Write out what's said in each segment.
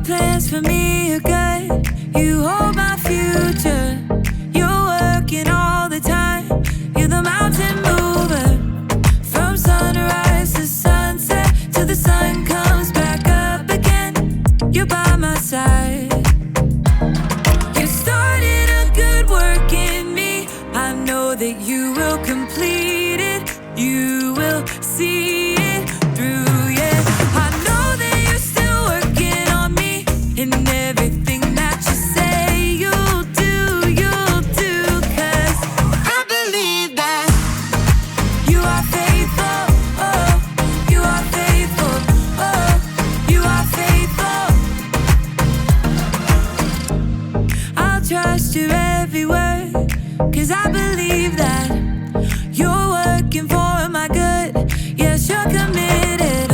plans for me are good. You hold my future. You're working all the time. You're the mountain mover. From sunrise to sunset, till the sun comes back up again. You're by my side. You started a good work in me. I know that you will complete it. You will see it through, yeah. I know that you're still working on me. And everything that you say you'll do, 'cause I believe that you are faithful, oh, you are faithful, oh, you are faithful. I'll trust your every word, 'cause I believe that you're working for my good. Yes, you're committed.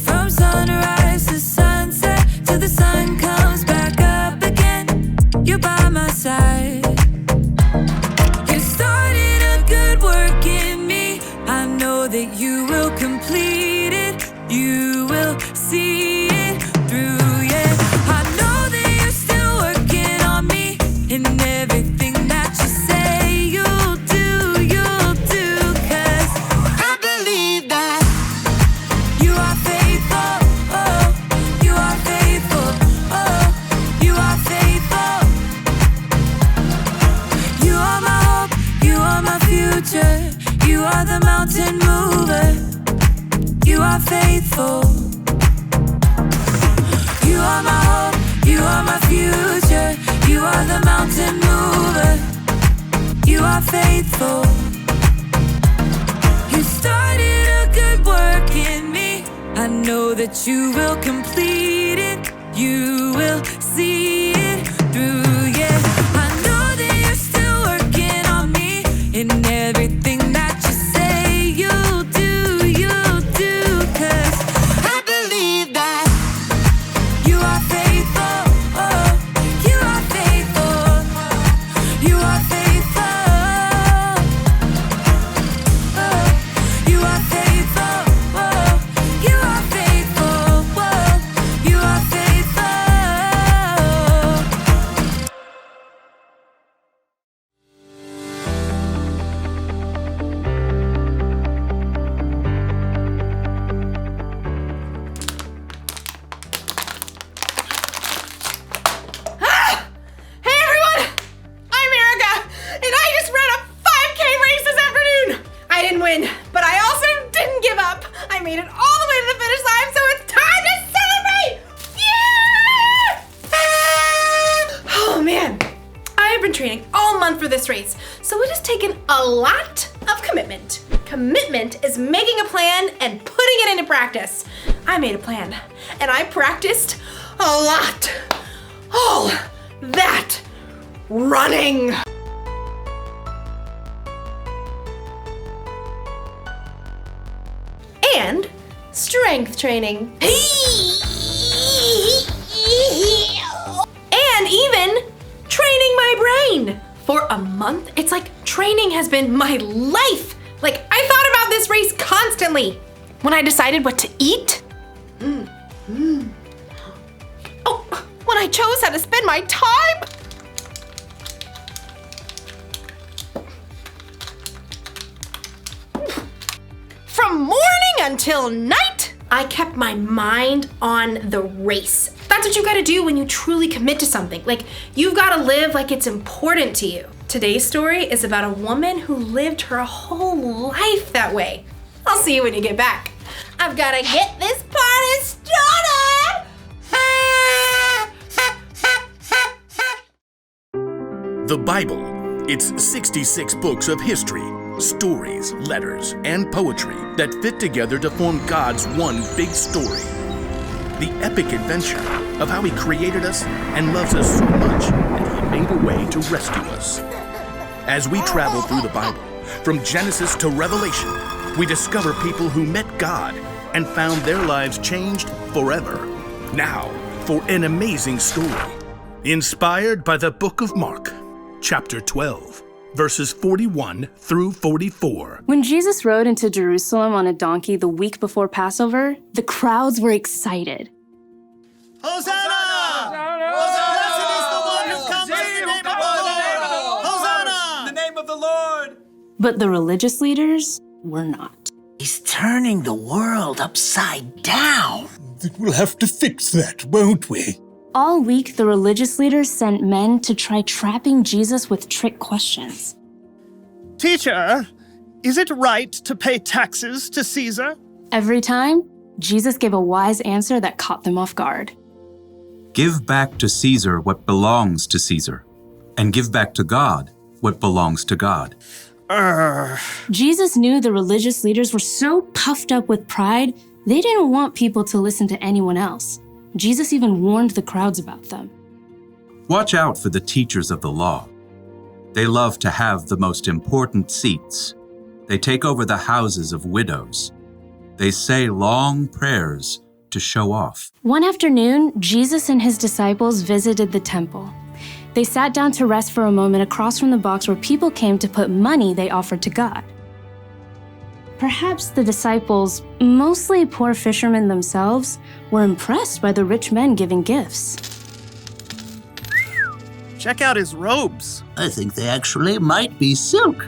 From sunrise to sunset, till the sun comes back up again. You're by my side. You started a good work in me. I know that you will complete it. You will see it through, yeah. I know that you're still working on me. And everything that you say you'll do, 'cause I believe that you are faithful, oh, you are faithful, oh, you are faithful. You are my hope, you are my future. You are the mountain mover. You are faithful. You are my hope, you are my future. You are the mountain mover. You are faithful. You started a good work in me. I know that you will complete it. You will see it through, yeah. I know that you're still working on me. And everything that you say you'll do, 'cause I believe that you are faithful, oh, you are faithful, you are faithful, oh, you are faithful, oh, you are faithful, oh, you are faithful. Hey everyone! I'm Erica, and I just ran a 5K race this afternoon! I didn't win, but I also didn't give up. I made it all the way to the finish line, so it's time to celebrate! Yeah! Oh man, I have been training all month for this race, so it has taken a lot of commitment. Commitment is making a plan and putting it into practice. I made a plan, and I practiced a lot. All that running. And strength training. And even training my brain. For a month, it's like training has been my life. Like, I thought about this race constantly. When I decided what to eat, oh, when I chose how to spend my time, from morning until night, I kept my mind on the race. That's what you gotta do when you truly commit to something. Like, you've gotta live like it's important to you. Today's story is about a woman who lived her whole life that way. I'll see you when you get back. I've gotta get this party started! The Bible. It's 66 books of history, stories, letters, and poetry that fit together to form God's one big story. The epic adventure of how He created us and loves us so much that He made a way to rescue us. As we travel through the Bible, from Genesis to Revelation, we discover people who met God and found their lives changed forever. Now, for an amazing story, inspired by the book of Mark, chapter 12, verses 41 through 44. When Jesus rode into Jerusalem on a donkey the week before Passover, the crowds were excited. Hosanna! But the religious leaders were not. He's turning the world upside down. We'll have to fix that, won't we? All week, the religious leaders sent men to try trapping Jesus with trick questions. Teacher, is it right to pay taxes to Caesar? Every time, Jesus gave a wise answer that caught them off guard. Give back to Caesar what belongs to Caesar, and give back to God what belongs to God. Jesus knew the religious leaders were so puffed up with pride, they didn't want people to listen to anyone else. Jesus even warned the crowds about them. Watch out for the teachers of the law. They love to have the most important seats. They take over the houses of widows. They say long prayers to show off. One afternoon, Jesus and his disciples visited the temple. They sat down to rest for a moment across from the box where people came to put money they offered to God. Perhaps the disciples, mostly poor fishermen themselves, were impressed by the rich men giving gifts. Check out his robes. I think they actually might be silk.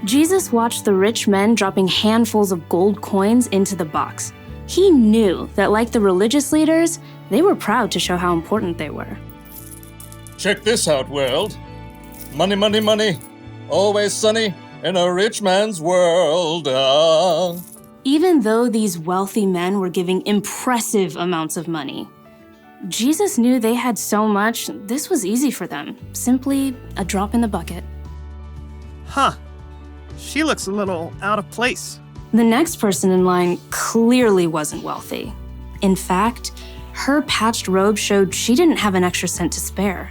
Jesus watched the rich men dropping handfuls of gold coins into the box. He knew that, like the religious leaders, they were proud to show how important they were. Check this out, world. Money, money, money. Always sunny in a rich man's world. Even though these wealthy men were giving impressive amounts of money, Jesus knew they had so much, this was easy for them. Simply a drop in the bucket. Huh. She looks a little out of place. The next person in line clearly wasn't wealthy. In fact, her patched robe showed she didn't have an extra cent to spare.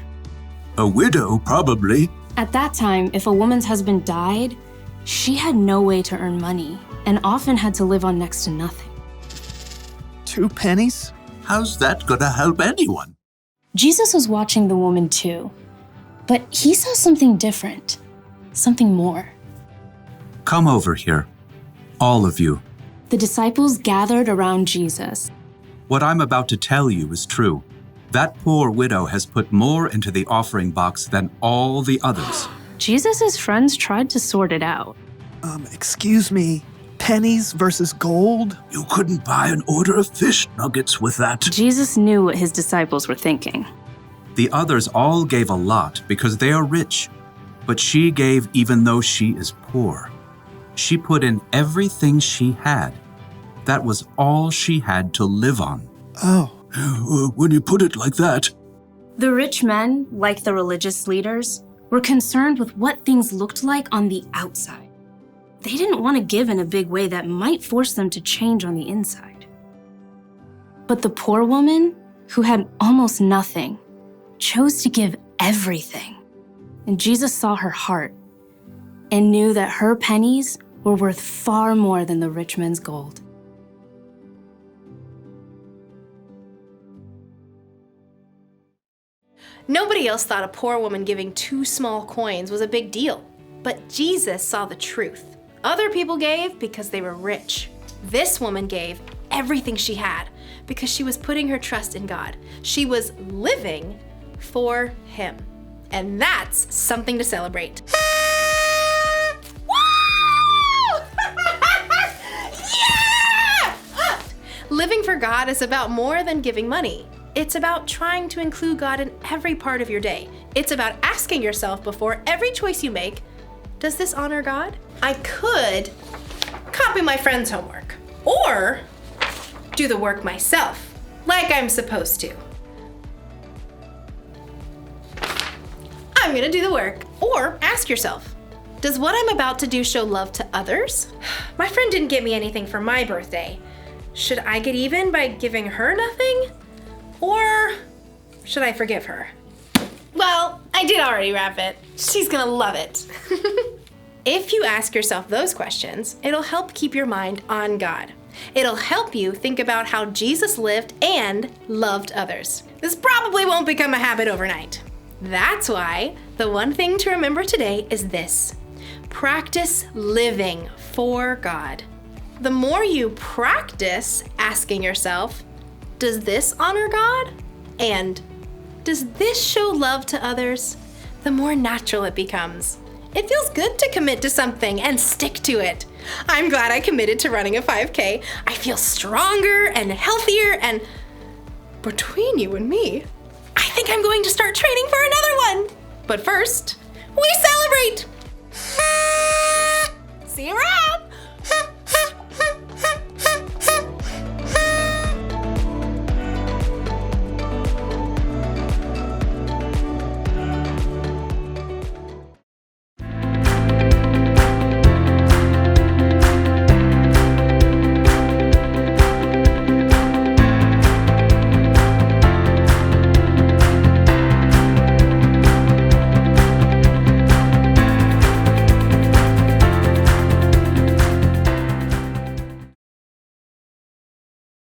A widow, probably. At that time, if a woman's husband died, she had no way to earn money and often had to live on next to nothing. 2 pennies? How's that gonna help anyone? Jesus was watching the woman too, but he saw something different, something more. Come over here, all of you. The disciples gathered around Jesus. What I'm about to tell you is true. That poor widow has put more into the offering box than all the others. Jesus' friends tried to sort it out. Excuse me, pennies versus gold? You couldn't buy an order of fish nuggets with that. Jesus knew what his disciples were thinking. The others all gave a lot because they are rich, but she gave even though she is poor. She put in everything she had. That was all she had to live on. Oh. When you put it like that. The rich men, like the religious leaders, were concerned with what things looked like on the outside. They didn't want to give in a big way that might force them to change on the inside. But the poor woman, who had almost nothing, chose to give everything. And Jesus saw her heart and knew that her pennies were worth far more than the rich man's gold. Nobody else thought a poor woman giving 2 small coins was a big deal. But Jesus saw the truth. Other people gave because they were rich. This woman gave everything she had because she was putting her trust in God. She was living for Him. And that's something to celebrate. Woo! Yeah! Living for God is about more than giving money. It's about trying to include God in every part of your day. It's about asking yourself before every choice you make, does this honor God? I could copy my friend's homework or do the work myself, like I'm supposed to. I'm gonna do the work. Or ask yourself, does what I'm about to do show love to others? My friend didn't get me anything for my birthday. Should I get even by giving her nothing? Or should I forgive her? Well, I did already wrap it. She's gonna love it. If you ask yourself those questions, it'll help keep your mind on God. It'll help you think about how Jesus lived and loved others. This probably won't become a habit overnight. That's why the one thing to remember today is this: practice living for God. The more you practice asking yourself, does this honor God? And does this show love to others? The more natural it becomes. It feels good to commit to something and stick to it. I'm glad I committed to running a 5K. I feel stronger and healthier, and between you and me, I think I'm going to start training for another one. But first, we celebrate! See you around!